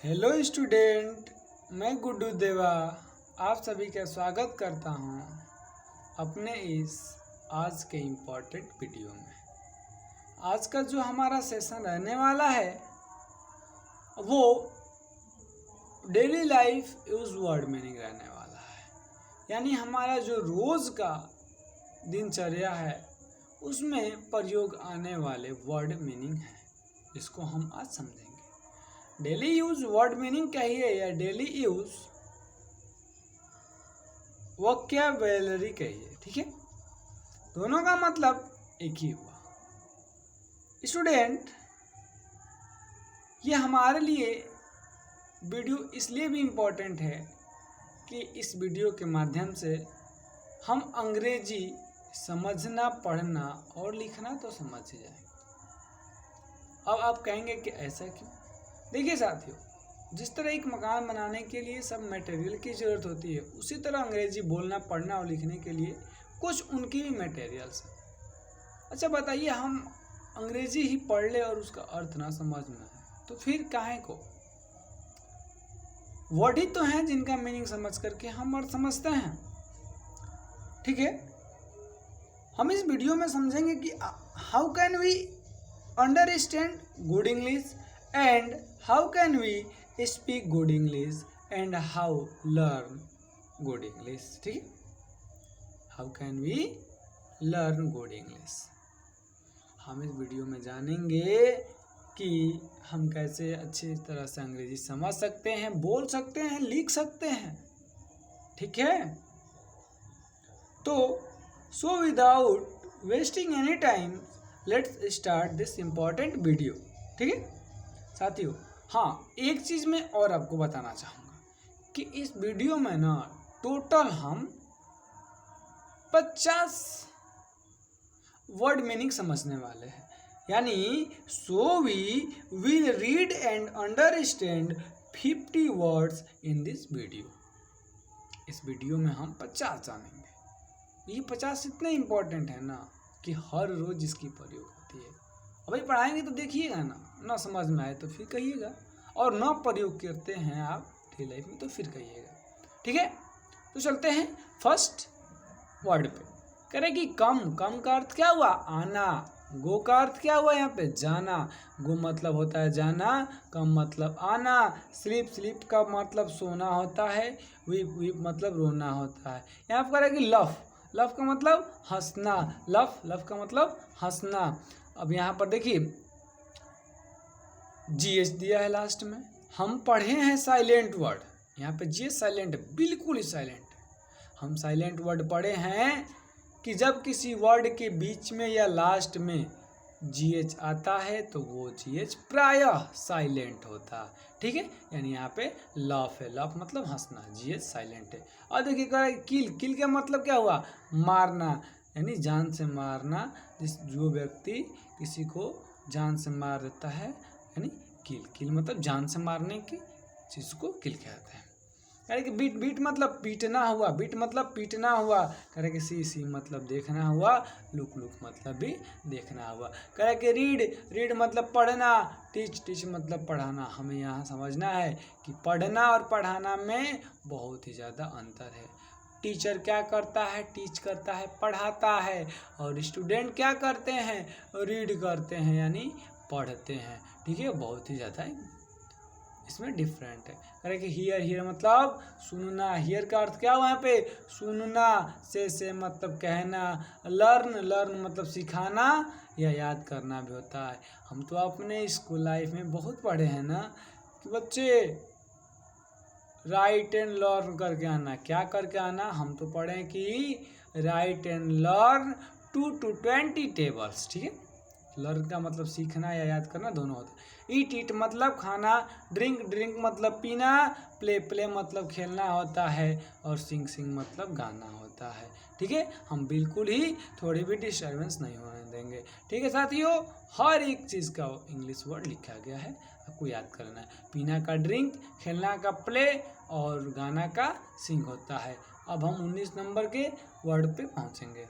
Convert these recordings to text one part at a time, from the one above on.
Hello student, मैं गुड्डू देवा आप सभी का स्वागत करता हूं अपने इस आज के इम्पोर्टेंट वीडियो में। आज का जो हमारा सेशन रहने वाला है वो daily life use word meaning रहने वाला है। यानी हमारा जो रोज़ का दिनचर्या है उसमें प्रयोग आने वाले वर्ड मीनिंग है, इसको हम आज समझेंगे। डेली यूज वर्ड मीनिंग कहिए या डेली यूज वोकैबुलरी कहिए, ठीक है, दोनों का मतलब एक ही हुआ। स्टूडेंट, ये हमारे लिए वीडियो इसलिए भी इम्पोर्टेंट है कि इस वीडियो के माध्यम से हम अंग्रेजी समझना, पढ़ना और लिखना तो समझ ही जाएंगे। अब आप कहेंगे कि ऐसा क्यों? देखिए साथियों, जिस तरह एक मकान बनाने के लिए सब मटेरियल की ज़रूरत होती है, उसी तरह अंग्रेजी बोलना, पढ़ना और लिखने के लिए कुछ उनकी भी मटेरियल्स हैं। अच्छा बताइए, हम अंग्रेजी ही पढ़ ले और उसका अर्थ ना समझना है तो फिर काहे को? वर्ड ही तो हैं जिनका मीनिंग समझ करके हम अर्थ समझते हैं, ठीक है। हम इस वीडियो में समझेंगे कि how can we understand good English and how can we speak good English and how learn good English, ठीक है। how can we learn good English, हम इस वीडियो में जानेंगे कि हम कैसे अच्छी तरह से अंग्रेजी समझ सकते हैं, बोल सकते हैं, लिख सकते हैं, ठीक है। तो so without wasting any time let's start this important video, ठीक है साथियों। हाँ, एक चीज़ मैं और आपको बताना चाहूँगा कि इस वीडियो में ना टोटल हम 50 वर्ड मीनिंग समझने वाले हैं। यानी so we will read and understand 50 words in this video. इस वीडियो में हम 50 जानेंगे। ये 50 इतने इम्पोर्टेंट है ना कि हर रोज़ इसकी प्रयोग होती है। भाई पढ़ाएंगे तो देखिएगा ना समझ में आए तो फिर कहिएगा, और ना प्रयोग करते हैं आप डेली लाइफ में तो फिर कहिएगा, ठीक है। तो चलते हैं फर्स्ट वर्ड पे। कह रहे कि कम का अर्थ क्या हुआ? आना। गो का अर्थ क्या हुआ? यहाँ पे जाना। गो मतलब होता है जाना, कम मतलब आना। स्लीप का मतलब सोना होता है। वीप मतलब रोना होता है। यहाँ पे कह रहे कि लव का मतलब हंसना। लव का मतलब हंसना। अब यहाँ पर देखिए जीएच दिया है लास्ट में। हम पढ़े हैं साइलेंट वर्ड, यहाँ पे जीएच साइलेंट है, बिल्कुल ही साइलेंट है। हम साइलेंट वर्ड पढ़े हैं कि जब किसी वर्ड के बीच में या लास्ट में जीएच आता है तो वो जीएच प्रायः साइलेंट होता है, ठीक है। यानी यहाँ पे लव है, लव मतलब हंसना, जीएच साइलेंट है। और देखिए कह रहा है किल का मतलब क्या हुआ? मारना, यानी जान से मारना। जो व्यक्ति किसी को जान से मार देता है यानी किल मतलब जान से मारने की चीज़ को किल कहते हैं। कह रहे कि बीट मतलब पीटना हुआ, बीट मतलब पीटना हुआ। कह रहे कि सी मतलब देखना हुआ। लुक मतलब भी देखना हुआ। कह रहे कि रीड मतलब पढ़ना। टीच मतलब पढ़ाना। हमें यहाँ समझना है कि पढ़ना और पढ़ाना में बहुत ही ज़्यादा अंतर है। टीचर क्या करता है? टीच करता है, पढ़ाता है। और स्टूडेंट क्या करते हैं? रीड करते हैं यानी पढ़ते हैं, ठीक है। बहुत ही ज़्यादा इसमें डिफरेंट है। अरे कि हियर मतलब सुनना। हियर का अर्थ क्या हुआ यहाँ पे? सुनना। से मतलब कहना। लर्न मतलब सिखाना या याद करना भी होता है। हम तो अपने स्कूल लाइफ में बहुत पढ़े हैं ना कि बच्चे राइट एंड लर्न करके आना। क्या करके आना? हम तो पढ़े कि right and learn 2 to 20 tables, ठीक है। लर्न का मतलब सीखना या याद करना दोनों होता है। ईट मतलब खाना। ड्रिंक मतलब पीना। प्ले मतलब खेलना होता है। और सिंग मतलब गाना होता है, ठीक है। हम बिल्कुल ही थोड़ी भी डिस्टर्बेंस नहीं होने देंगे, ठीक है साथियों। हर एक चीज़ का इंग्लिश वर्ड लिखा गया है, आपको याद करना है। पीना का ड्रिंक, खेलना का प्ले और गाना का सिंग होता है। अब हम 19 नंबर के वर्ड पे पहुँचेंगे।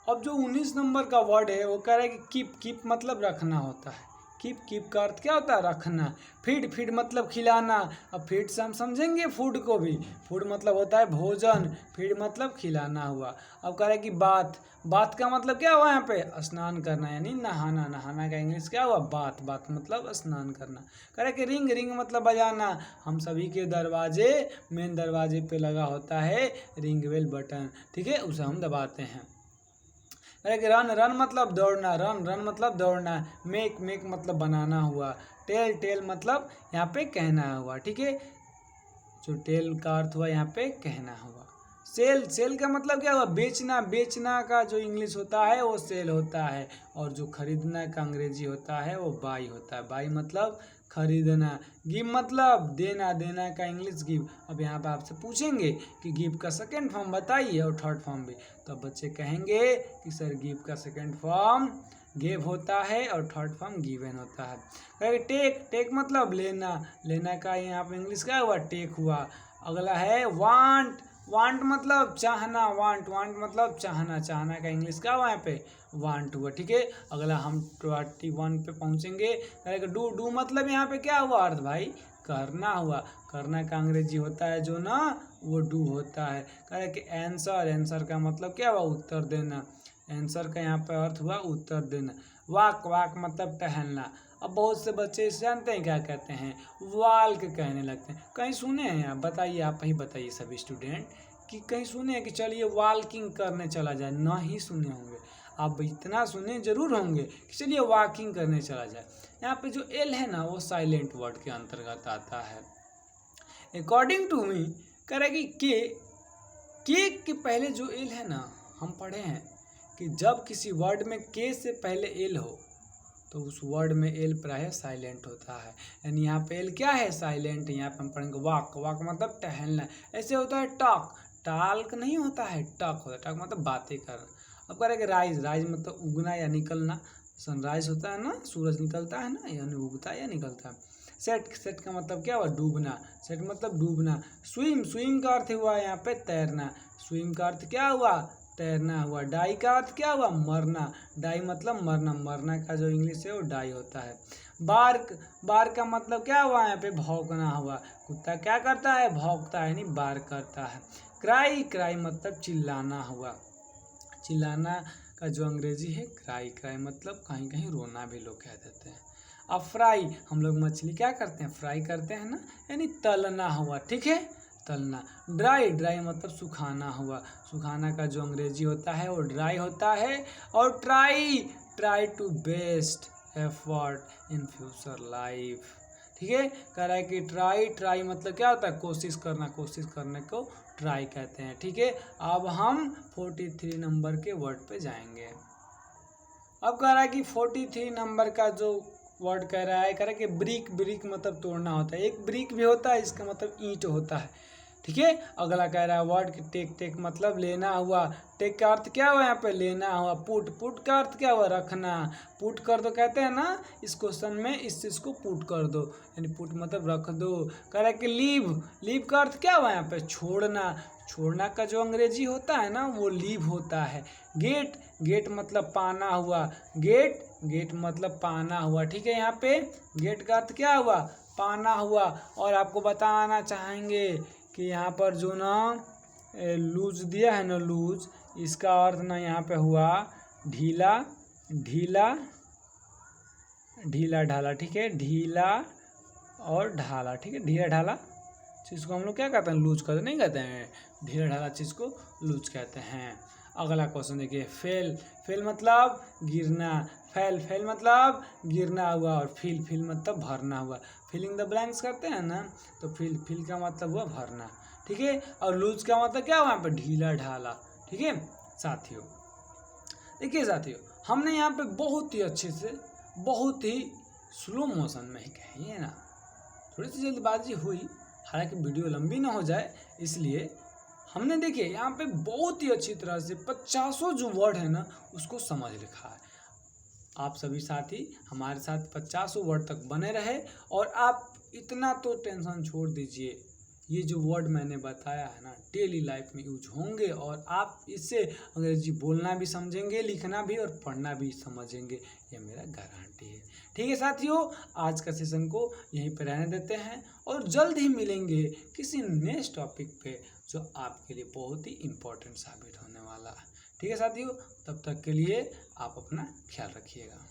अब जो 19 नंबर का वर्ड है वो कह रहा है कि कीप मतलब रखना होता है। कीप का अर्थ क्या होता है? रखना। फीड मतलब खिलाना। अब फीड से हम समझेंगे फूड को भी। फूड मतलब होता है भोजन, फीड मतलब खिलाना हुआ। अब कह रहा है कि बात का मतलब क्या हुआ यहाँ पे? स्नान करना यानी नहाना। नहाना का इंग्लिश क्या हुआ? बात मतलब स्नान करना। कह रहा है कि रिंग मतलब बजाना। हम सभी के दरवाजे, मेन दरवाजे पे लगा होता है रिंग बेल बटन, ठीक है, उसे हम दबाते हैं। कि रन मतलब दौड़ना। रन मतलब दौड़ना। मेक मतलब बनाना हुआ। टेल मतलब यहाँ पे कहना हुआ, ठीक है, जो टेल का अर्थ हुआ यहाँ पे कहना हुआ। सेल का मतलब क्या हुआ? बेचना का जो इंग्लिश होता है वो सेल होता है, और जो खरीदना का अंग्रेजी होता है वो बाई होता है। बाई मतलब खरीदना। गिव मतलब देना का इंग्लिश गिव। अब यहाँ पे आपसे पूछेंगे कि गिव का सेकंड फॉर्म बताइए और थर्ड फॉर्म भी, तो बच्चे कहेंगे कि सर गिव का सेकंड फॉर्म गेव होता है और थर्ड फॉर्म गिवन होता है। टेक मतलब लेना का यहाँ पे इंग्लिश क्या हुआ? टेक हुआ। अगला है वांट मतलब चाहना। वांट मतलब चाहना का इंग्लिश क्या हुआ यहाँ पे? वांट हुआ, ठीक है। अगला हम 21 पे पहुँचेंगे। डू मतलब यहाँ पे क्या हुआ अर्थ भाई? करना हुआ। करना का अंग्रेजी होता है जो ना, वो डू होता है। कह रहे कि आंसर का मतलब क्या हुआ? उत्तर देना। आंसर का यहाँ पे अर्थ हुआ उत्तर देना। वाक मतलब टहलना। अब बहुत से बच्चे इसे जानते हैं क्या कहते हैं? वाल्क कहने लगते हैं। कहीं सुने हैं आप? बताइए, आप ही बताइए सभी स्टूडेंट कि कहीं सुने हैं कि चलिए वॉकिंग करने चला जाए? ना ही सुने होंगे। आप इतना सुने जरूर होंगे कि चलिए वॉकिंग करने चला जाए। यहाँ पे जो एल है ना वो साइलेंट वर्ड के अंतर्गत आता है। अकॉर्डिंग टू मी कह रहा है कि के पहले जो एल है ना, हम पढ़े हैं कि जब किसी वर्ड में के से पहले एल हो तो उस वर्ड में एल प्रायः साइलेंट होता है। यानी यहाँ पे एल क्या है? साइलेंट। यहाँ पे हम पढ़ेंगे वाक मतलब टहलना। ऐसे होता है टाल्क नहीं होता है, टॉक होता है। टॉक मतलब बातें करना। अब कह रहे कि राइज मतलब उगना या निकलना। सनराइज होता है ना, सूरज निकलता है ना, यानी उगता है या निकलता है। सेट का मतलब क्या हुआ? डूबना। सेट मतलब डूबना। स्विम का अर्थ हुआ यहाँ पे तैरना। स्विम का अर्थ क्या हुआ? तैरना हुआ। डाई का अर्थ क्या हुआ? मरना। डाई मतलब मरना का जो इंग्लिश है वो डाई होता है। बार का मतलब क्या हुआ? यहाँ पे भौंकना हुआ। कुत्ता क्या करता है? भौंकता है, यानी बार करता है। क्राई मतलब चिल्लाना हुआ। चिल्लाना का जो अंग्रेजी है क्राई मतलब कहीं कहीं रोना भी लोग कह देते हैं। अब फ्राई, हम लोग मछली क्या करते हैं? फ्राई करते हैं ना, यानी तलना हुआ, ठीक है, तलना। ड्राई मतलब सुखाना हुआ। सुखाना का जो अंग्रेजी होता है वो ड्राई होता है। और try to best effort in future life, ठीक है। कह रहा है कि ट्राई मतलब क्या होता है? कोशिश करने को ट्राई कहते हैं, ठीक है। अब हम 43 नंबर के वर्ड पे जाएंगे। अब कह रहा है कि 43 नंबर का जो वर्ड कह रहा है कि ब्रिक मतलब तोड़ना होता है। एक ब्रिक भी होता है, इसका मतलब ईंट होता है, ठीक है। अगला कह रहा है वर्ड कि टेक मतलब लेना हुआ। टेक का अर्थ क्या हुआ? यहाँ पे लेना हुआ। पुट का अर्थ क्या हुआ? रखना। पुट कर दो कहते हैं ना इस क्वेश्चन में, इस चीज़ को पुट कर दो, यानी पुट मतलब रख दो। कह रहा है कि लीव का अर्थ क्या हुआ? यहाँ पे छोड़ना का जो अंग्रेजी होता है ना वो लीव होता है। गेट मतलब पाना हुआ। गेट मतलब पाना हुआ, ठीक है। यहाँ पे गेट का अर्थ क्या हुआ? पाना हुआ। और आपको बताना चाहेंगे कि यहाँ पर जो ना लूज दिया है ना, लूज, इसका अर्थ ना यहाँ पे हुआ ढीला ढाला, ठीक है। ढीला और ढाला, ठीक है। ढीला ढाला चीज़ को हम लोग क्या कहते हैं? लूज कहते नहीं कहते हैं? ढीला ढाला चीज़ को लूज कहते हैं। अगला क्वेश्चन देखिए। फेल मतलब गिरना। फेल मतलब गिरना हुआ। और फिल मतलब भरना हुआ। फिलिंग द ब्लैंक्स करते हैं ना, तो फिल का मतलब हुआ भरना, ठीक है। और लूज का मतलब क्या हुआ? यहाँ पे ढीला ढाला, ठीक है साथियों। देखिए साथियों, हमने यहाँ पे बहुत ही अच्छे से, बहुत ही स्लो मोशन में ही कही है ना, थोड़ी सी जल्दबाजी हुई, हालांकि वीडियो लंबी ना हो जाए इसलिए हमने देखिए यहाँ पे बहुत ही अच्छी तरह से 50 जो वर्ड है ना उसको समझ लिखा है। आप सभी साथी हमारे साथ 50 वर्ड तक बने रहे। और आप इतना तो टेंशन छोड़ दीजिए, ये जो वर्ड मैंने बताया है ना डेली लाइफ में यूज होंगे और आप इससे अंग्रेजी बोलना भी समझेंगे, लिखना भी और पढ़ना भी समझेंगे, ये मेरा गारंटी है। ठीक है साथियों, आज का सेशन को यहीं पर रहने देते हैं और जल्द ही मिलेंगे किसी नेक्स्ट टॉपिक पे जो आपके लिए बहुत ही इम्पोर्टेंट साबित होने वाला है। ठीक है साथियों, तब तक के लिए आप अपना ख्याल रखिएगा।